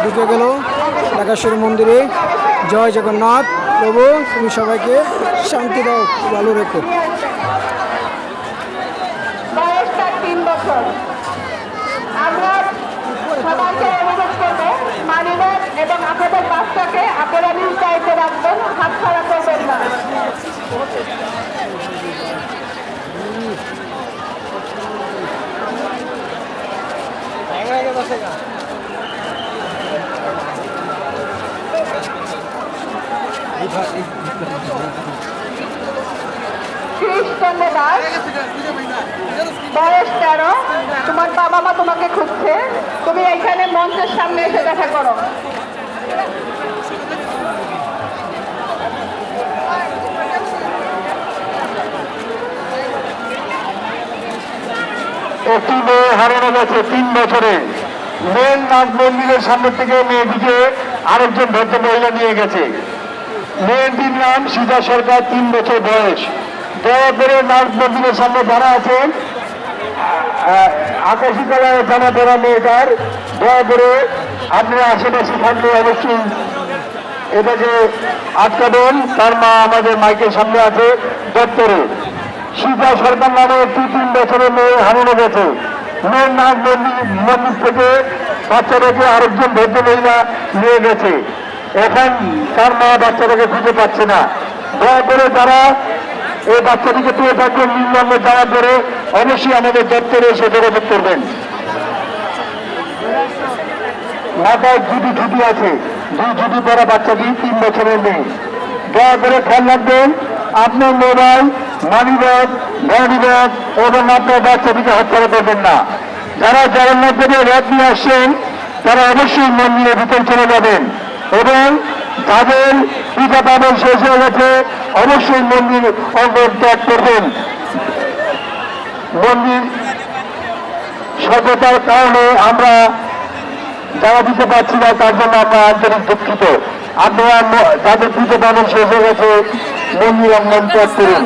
ঢুকে গেল ঢাকেশ্বর মন্দিরে। জয় জগন্নাথ। প্রভু তুমি সবাইকে শান্তি দাও, ভালো রেখো। বয়সটা 3 বছর। আমরা সবাইকে অনুরোধ করবো মানিব্যাগ এবং আপনাদের বাচ্চাকে আপনারা নিজ দায়িত্বে রাখবেন, হাত ছাড়া করবেন না। কৃষ্ণচন্দ্র দাস, বয়স 13। তোমার বাবা মা তোমাকে খুঁজছে, তুমি এখানে মঞ্চের সামনে এসে দেখা করো। একটি মেয়ে হারানো গেছে 3 বছরে। মেন নাথ মন্দিরের সামনে থেকে মেয়েটিকে আরেকজন ভদ্র মহিলা নিয়ে গেছে। মেয়েটির নাম সীতা সরকার, 3 বছর বয়স। দয়া করে নাথ মন্দিরের সামনে যারা আছেন, আকাশী কালারের জামা পরা মেয়েটার, দয়া করে আপনারা আশেপাশে থাকলে অবশ্যই এটাকে আটকাবেন। তার মা আমাদের মাইকের সামনে আছে দপ্তরে। সীতা সরকার নামে একটি 3 বছরের মেয়ে হারানো গেছে। মেয়ের নাথ মন্দির থেকে বাচ্চাটাকে আরেকজন ভদ্র মহিলা নিয়ে গেছে। এখন তার মা বাচ্চাটাকে খুঁজে পাচ্ছে না। দয়া করে যারা এই বাচ্চাটিকে পেয়ে থাকবেন নিম্ন যাওয়ার পরে অবশ্যই আমাদের দপ্তরে এসে যোগাযোগ করবেন। মাথায় জুটি আছে, 2 জুটি পরা বাচ্চাটি 3 বছরের মেয়ে। দয়া করে খেয়াল রাখবেন, আপনার মোবাইল, মানিব্যাগ, বডি ব্যাগ এবং আপনার বাচ্চাটিকে হত্যা করবেন না। যারা জগন্নাথ দেবের রথ নিয়ে আসছেন তারা অবশ্যই মন্দিরের ভিতরে চলে যাবেন এবং তাদের পূজা পালন শেষ হয়ে গেছে অবশ্যই মন্দির অঙ্গন ত্যাগ করবেন। মন্দির স্বল্পতার কারণে আমরা জায়গা দিতে পারছি না, তার জন্য আমরা আন্তরিক দুঃখিত। আপনারা যাদের পূজা পালন শেষ হয়ে গেছে মন্দির অঙ্গন ত্যাগ করুন।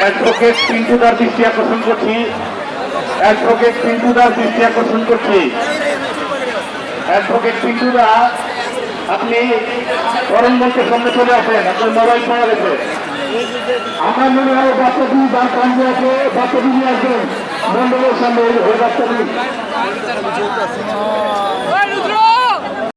অ্যাডভোকেট পিন্টুদার দৃষ্টি আকর্ষণ করছি। অ্যাডভোকেট পিন্টুদার দৃষ্টি আকর্ষণ করছি। অ্যাডভোকেট পিন্টুদা, আপনি করণ মঞ্চের সামনে চলে আসেন, আপনার মোবাইল পাওয়া গেছে। আমার মনে হয় বাচ্চাটি যার কান্দে আছে বাচ্চাটি নিয়ে আসবেন মন্ডলের সামনে ওই বাচ্চাটি।